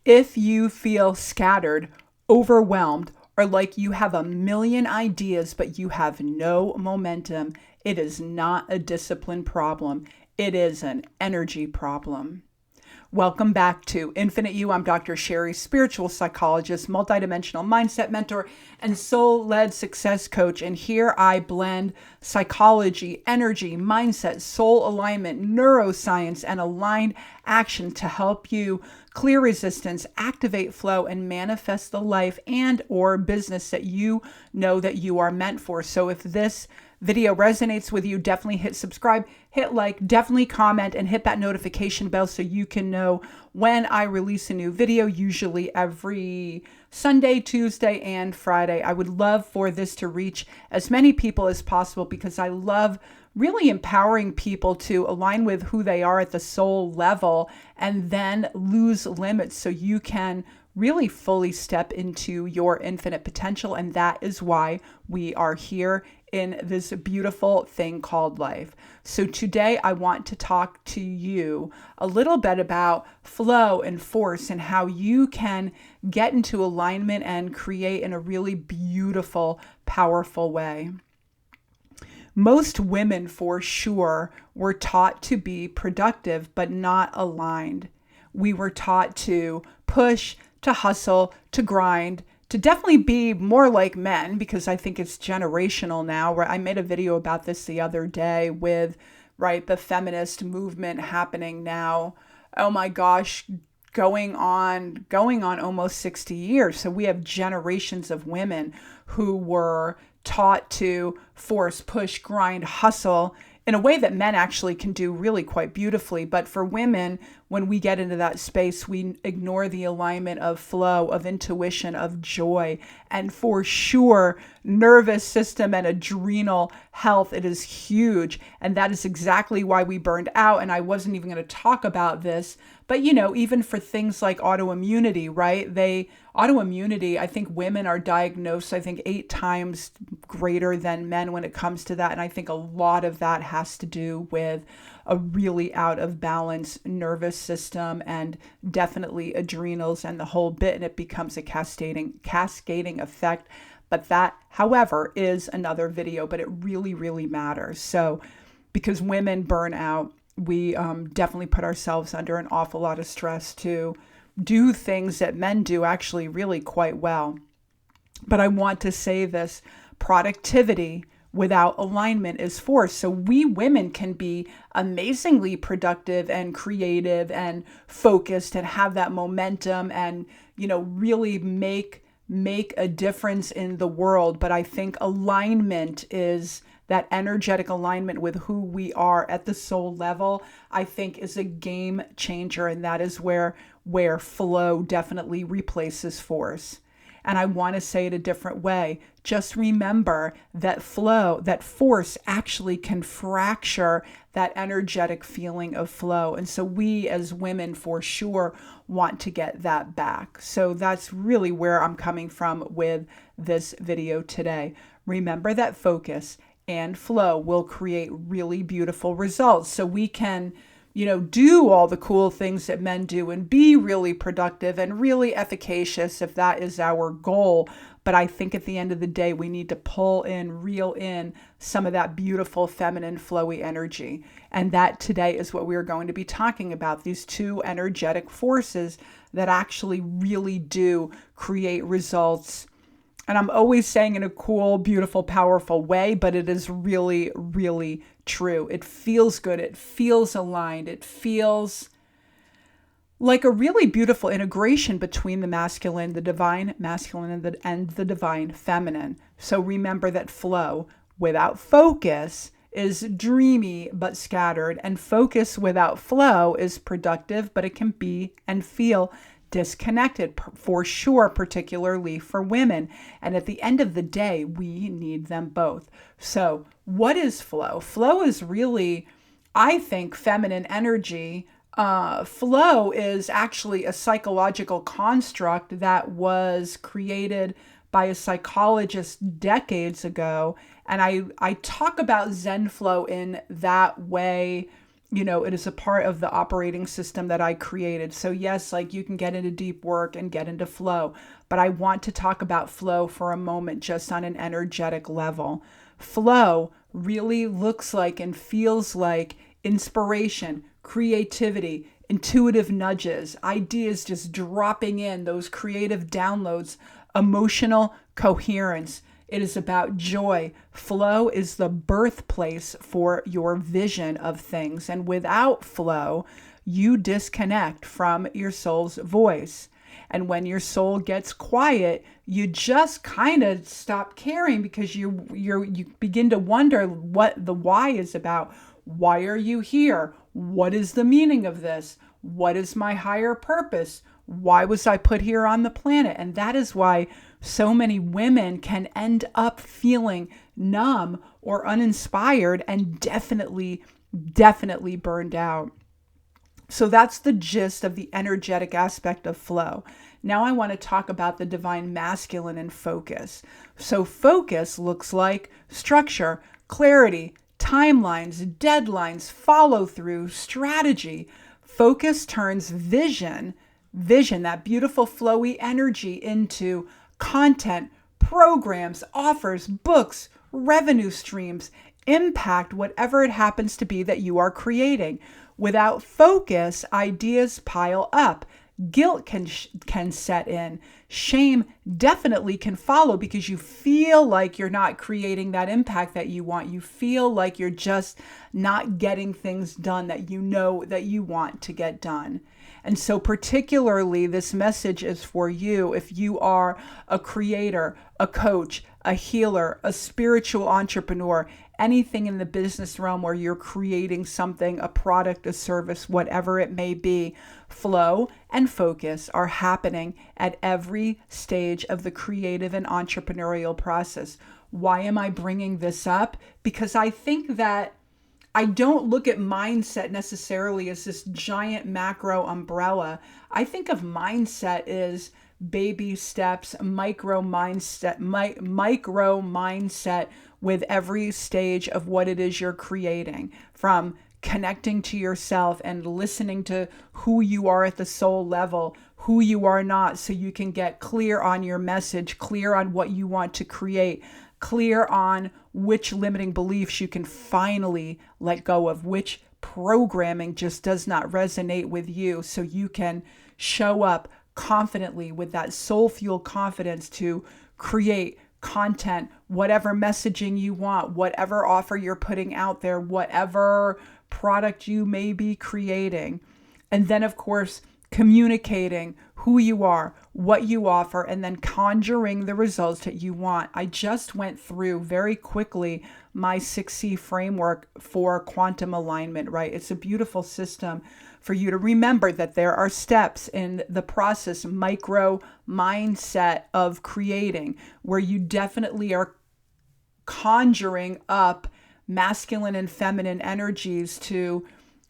If you feel scattered, overwhelmed, or like you have a million ideas but you have no momentum, it is not a discipline problem. It is an energy problem. Welcome back to Infinite You. I'm Dr. Sheri, spiritual psychologist, multidimensional mindset mentor, and soul-led success coach. And here I blend psychology, energy, mindset, soul alignment, neuroscience, and aligned action to help you clear resistance, activate flow, and manifest the life and or business that you know that you are meant for. So if this video resonates with you, definitely hit subscribe, hit like, definitely comment, and hit that notification bell so you can know when I release a new video, usually every Sunday, Tuesday, and Friday. I would love for this to reach as many people as possible because I love really empowering people to align with who they are at the soul level and then lose limits so you can really fully step into your infinite potential. And that is why we are here in this beautiful thing called life. So today I want to talk to you a little bit about flow and force and how you can get into alignment and create in a really beautiful, powerful way. Most women, for sure, were taught to be productive, but not aligned. We were taught to push, to hustle, to grind, to definitely be more like men, because I think it's generational now. Where I made a video about this the other day with, the feminist movement happening now. Oh my gosh, going on almost 60 years. So we have generations of women who were taught to force, push, grind, hustle in a way that men actually can do really quite beautifully. But for women, when we get into that space, we ignore the alignment of flow, of intuition, of joy, and for sure, nervous system and adrenal health. It is huge. And that is exactly why we burned out. And I wasn't even going to talk about this, but even for things like autoimmunity, autoimmunity, I think women are diagnosed, 8 times greater than men when it comes to that. And I think a lot of that has to do with a really out of balance nervous system and definitely adrenals and the whole bit. And it becomes a cascading effect. But that, however, is another video, but it really, really matters. So because women burn out, we definitely put ourselves under an awful lot of stress to do things that men do actually really quite well. But I want to say this, productivity without alignment is force. So we women can be amazingly productive and creative and focused and have that momentum and, really make a difference in the world. But I think alignment is that energetic alignment with who we are at the soul level, I think is a game changer. And that is where flow definitely replaces force. And I want to say it a different way. Just remember that force actually can fracture that energetic feeling of flow. And so we as women for sure want to get that back. So that's really where I'm coming from with this video today. Remember that focus and flow will create really beautiful results. So we can, do all the cool things that men do and be really productive and really efficacious if that is our goal. But I think at the end of the day, we need to reel in some of that beautiful feminine flowy energy. And that today is what we're going to be talking about, these two energetic forces that actually really do create results. And I'm always saying in a cool, beautiful, powerful way, but it is really, really true. It feels good. It feels aligned. It feels like a really beautiful integration between the masculine, the divine masculine, and the divine feminine. So remember that flow without focus is dreamy but scattered, and focus without flow is productive, but it can be and feel disconnected for sure, particularly for women. And at the end of the day, we need them both. So what is flow? Flow is really, I think, feminine energy. Flow is actually a psychological construct that was created by a psychologist decades ago. And I talk about zenflow in that way it is a part of the operating system that I created. So yes, like you can get into deep work and get into flow, but I want to talk about flow for a moment just on an energetic level. Flow really looks like and feels like inspiration, creativity, intuitive nudges, ideas just dropping in, those creative downloads, emotional coherence. It is about joy. Flow is the birthplace for your vision of things. And without flow, you disconnect from your soul's voice. And when your soul gets quiet, you just kind of stop caring because you begin to wonder what the why is about. Why are you here? What is the meaning of this? What is my higher purpose? Why was I put here on the planet? And that is why so many women can end up feeling numb or uninspired and definitely burned out. So that's the gist of the energetic aspect of flow. Now I want to talk about the divine masculine and focus. So focus looks like structure, clarity, timelines, deadlines, follow through, strategy. Focus turns vision, that beautiful flowy energy, into content, programs, offers, books, revenue streams, impact, whatever it happens to be that you are creating. Without focus, ideas pile up. Guilt can set in. Shame definitely can follow because you feel like you're not creating that impact that you want. You feel like you're just not getting things done that you know that you want to get done. And so particularly this message is for you if you are a creator, a coach, a healer, a spiritual entrepreneur, anything in the business realm where you're creating something, a product, a service, whatever it may be. Flow and focus are happening at every stage of the creative and entrepreneurial process. Why am I bringing this up? Because I think that I don't look at mindset necessarily as this giant macro umbrella. I think of mindset as baby steps, micro mindset with every stage of what it is you're creating, from connecting to yourself and listening to who you are at the soul level, who you are not, so you can get clear on your message, clear on what you want to create, clear on which limiting beliefs you can finally let go of, which programming just does not resonate with you, so you can show up confidently with that soul fuel confidence to create content, whatever messaging you want, whatever offer you're putting out there, whatever product you may be creating. And then, of course, communicating who you are, what you offer, and then conjuring the results that you want. I just went through very quickly my 6C framework for quantum alignment, right? It's a beautiful system for you to remember that there are steps in the process, micro mindset of creating, where you definitely are conjuring up masculine and feminine energies to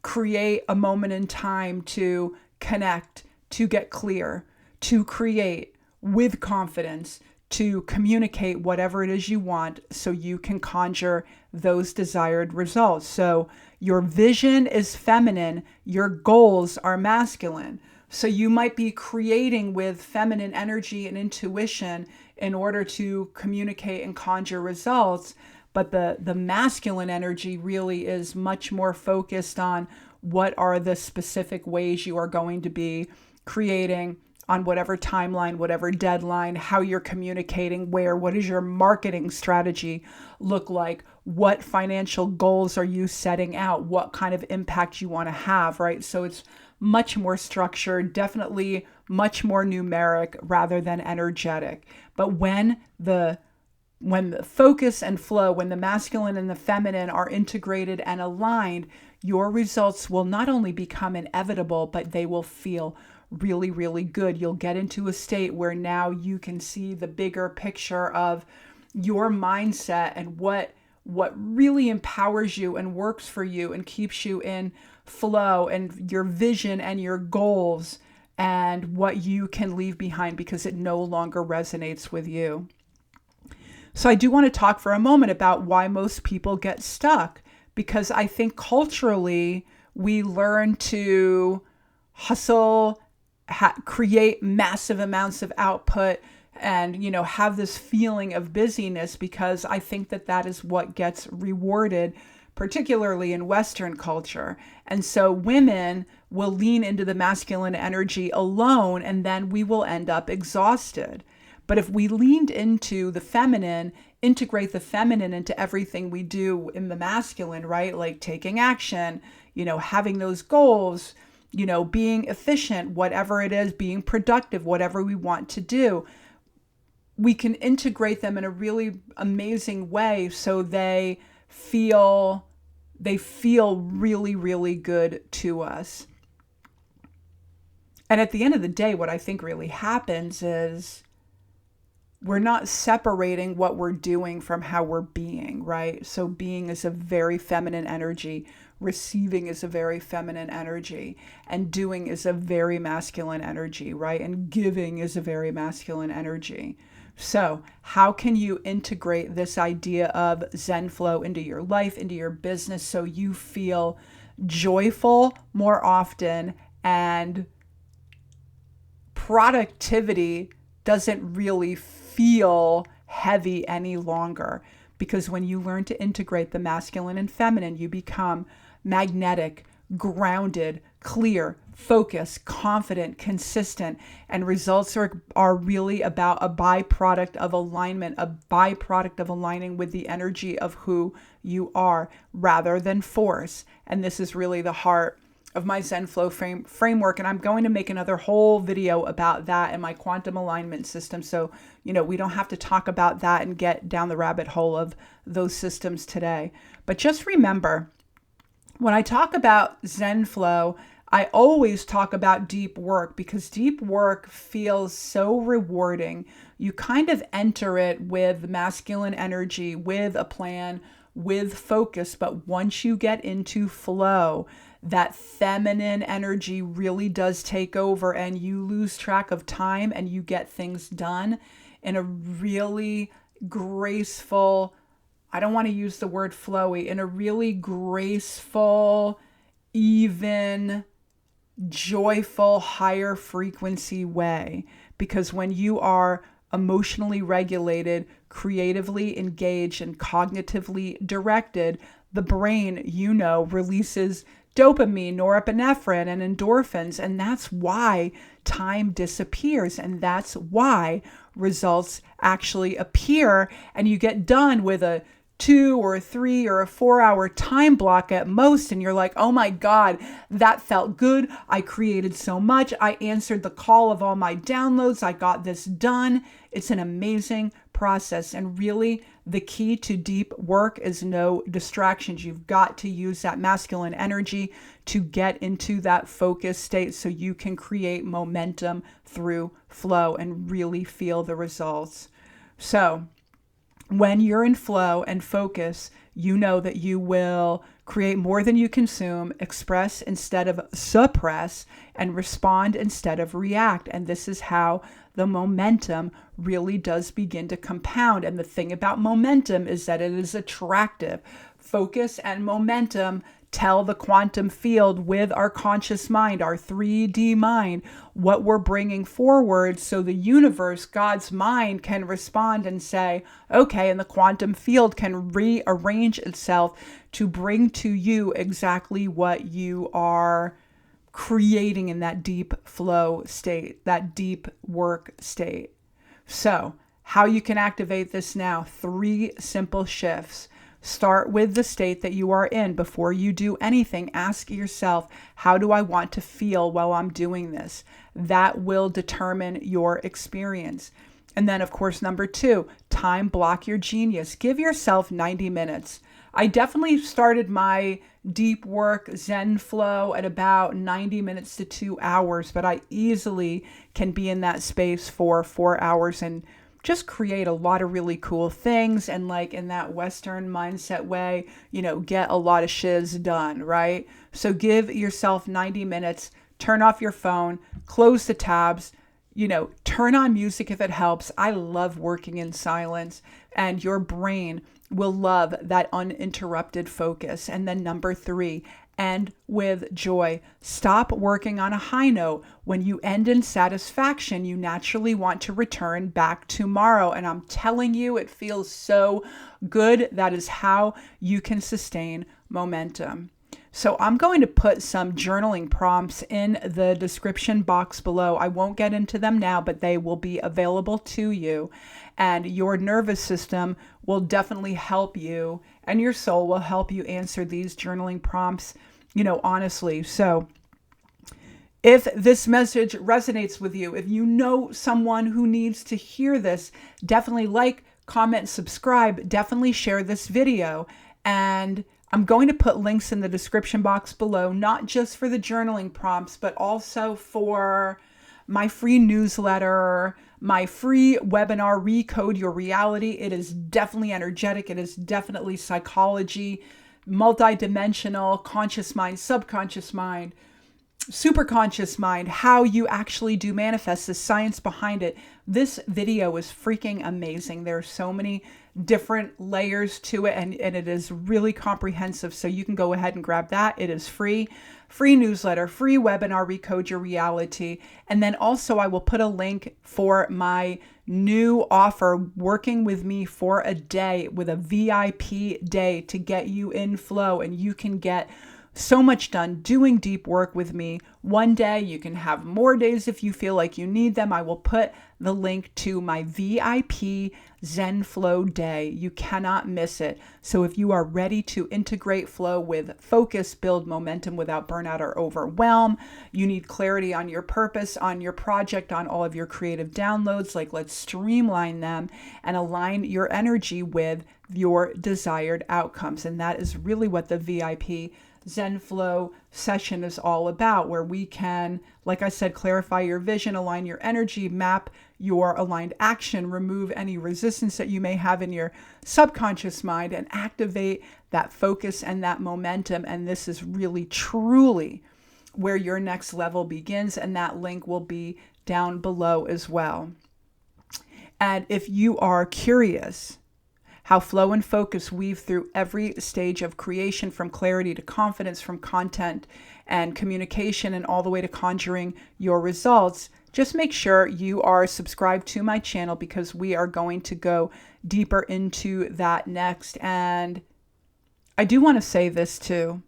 create a moment in time, to connect, to get clear, to create with confidence, to communicate whatever it is you want so you can conjure those desired results. So your vision is feminine, your goals are masculine. So you might be creating with feminine energy and intuition in order to communicate and conjure results, but the masculine energy really is much more focused on what are the specific ways you are going to be creating on whatever timeline, whatever deadline, how you're communicating, where, what does your marketing strategy look like? What financial goals are you setting out? What kind of impact you want to have, right? So it's much more structured, definitely much more numeric rather than energetic. But when the focus and flow, when the masculine and the feminine are integrated and aligned, your results will not only become inevitable, but they will feel really, really good. You'll get into a state where now you can see the bigger picture of your mindset and what really empowers you and works for you and keeps you in flow, and your vision and your goals and what you can leave behind because it no longer resonates with you. So I do want to talk for a moment about why most people get stuck, because I think culturally We learn to hustle, create massive amounts of output, and, have this feeling of busyness, because I think that that is what gets rewarded, particularly in Western culture. And so women will lean into the masculine energy alone, and then we will end up exhausted. But if we leaned into the feminine, integrate the feminine into everything we do in the masculine, right? Like taking action, having those goals, being efficient, whatever it is, being productive, whatever we want to do, we can integrate them in a really amazing way so they feel really, really good to us. And at the end of the day, what I think really happens is we're not separating what we're doing from how we're being, right? So being is a very feminine energy, receiving is a very feminine energy, and doing is a very masculine energy, right? And giving is a very masculine energy. So how can you integrate this idea of zenflow into your life, into your business, so you feel joyful more often and productivity doesn't really feel heavy any longer? Because when you learn to integrate the masculine and feminine, you become magnetic, grounded, clear, focused, confident, consistent, and results are really about a byproduct of alignment, a byproduct of aligning with the energy of who you are rather than force. And this is really the heart of my zenflow framework. And I'm going to make another whole video about that and my quantum alignment system. So, we don't have to talk about that and get down the rabbit hole of those systems today. But just remember, when I talk about zenflow, I always talk about deep work, because deep work feels so rewarding. You kind of enter it with masculine energy, with a plan, with focus. But once you get into flow, that feminine energy really does take over, and you lose track of time and you get things done in a really graceful, I don't want to use the word flowy, in a really graceful, even, joyful, higher frequency way. Because when you are emotionally regulated, creatively engaged, and cognitively directed, the brain, releases dopamine, norepinephrine, and endorphins. And that's why time disappears. And that's why results actually appear. And you get done with a 2 or a 3 or a 4 hour time block at most. And you're like, oh my God, that felt good. I created so much. I answered the call of all my downloads. I got this done. It's an amazing process. And really, the key to deep work is no distractions. You've got to use that masculine energy to get into that focus state so you can create momentum through flow and really feel the results. So when you're in flow and focus, you know that you will create more than you consume, express instead of suppress, and respond instead of react. And this is how the momentum really does begin to compound. And the thing about momentum is that it is attractive. Focus and momentum tell the quantum field with our conscious mind, our 3D mind, what we're bringing forward, so the universe, God's mind, can respond and say, okay, and the quantum field can rearrange itself to bring to you exactly what you are creating in that deep flow state, that deep work state. So how you can activate this now: 3 simple shifts. Start with the state that you are in. Before you do anything, ask yourself, how do I want to feel while I'm doing this? That will determine your experience. And then, of course, number 2, time block your genius. Give yourself 90 minutes. I definitely started my deep work Zen flow at about 90 minutes to 2 hours, but I easily can be in that space for 4 hours and just create a lot of really cool things. And like in that Western mindset way, get a lot of shiz done, right? So give yourself 90 minutes, turn off your phone, close the tabs, turn on music if it helps. I love working in silence, and your brain will love that uninterrupted focus. And then number 3, end with joy. Stop working on a high note. When you end in satisfaction, you naturally want to return back tomorrow. And I'm telling you, it feels so good. That is how you can sustain momentum. So I'm going to put some journaling prompts in the description box below. I won't get into them now, but they will be available to you. And your nervous system will definitely help you, and your soul will help you answer these journaling prompts, honestly. So if this message resonates with you, if you know someone who needs to hear this, definitely like, comment, subscribe, definitely share this video. And I'm going to put links in the description box below, not just for the journaling prompts, but also for my free newsletter, my free webinar, Recode Your Reality. It is definitely energetic. It is definitely psychology, multidimensional, conscious mind, subconscious mind, superconscious mind, how you actually do manifest, the science behind it. This video is freaking amazing. There are so many different layers to it, and it is really comprehensive. So you can go ahead and grab that. It is free newsletter, free webinar, Recode Your Reality. And then also I will put a link for my new offer, working with me for a day, with a VIP day to get you in flow, and you can get so much done doing deep work with me. One day, you can have more days if you feel like you need them. I will put the link to my VIP zenflow day. You cannot miss it. So if you are ready to integrate flow with focus, build momentum without burnout or overwhelm, you need clarity on your purpose, on your project, on all of your creative downloads, like let's streamline them and align your energy with your desired outcomes. And that is really what the VIP zenflow session is all about, where we can, like I said, clarify your vision, align your energy, map your aligned action, remove any resistance that you may have in your subconscious mind, and activate that focus and that momentum. And this is really, truly where your next level begins. And that link will be down below as well. And if you are curious how flow and focus weave through every stage of creation, from clarity to confidence, from content and communication, and all the way to conjuring your results, just make sure you are subscribed to my channel, because we are going to go deeper into that next. And I do want to say this too.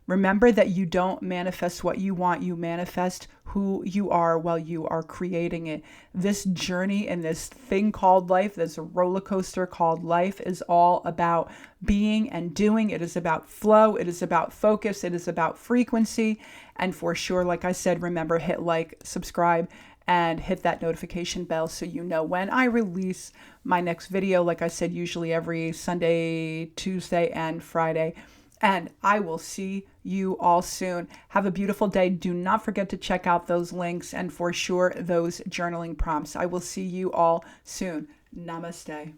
Remember that you don't manifest what you want, you manifest who you are while you are creating it. This journey and this thing called life, this roller coaster called life, is all about being and doing. It is about flow. It is about focus. It is about frequency. And for sure, like I said, remember, hit like, subscribe, and hit that notification bell so you know when I release my next video. Like I said, usually every Sunday, Tuesday, and Friday. And I will see you all soon. Have a beautiful day. Do not forget to check out those links, and for sure those journaling prompts. I will see you all soon. Namaste.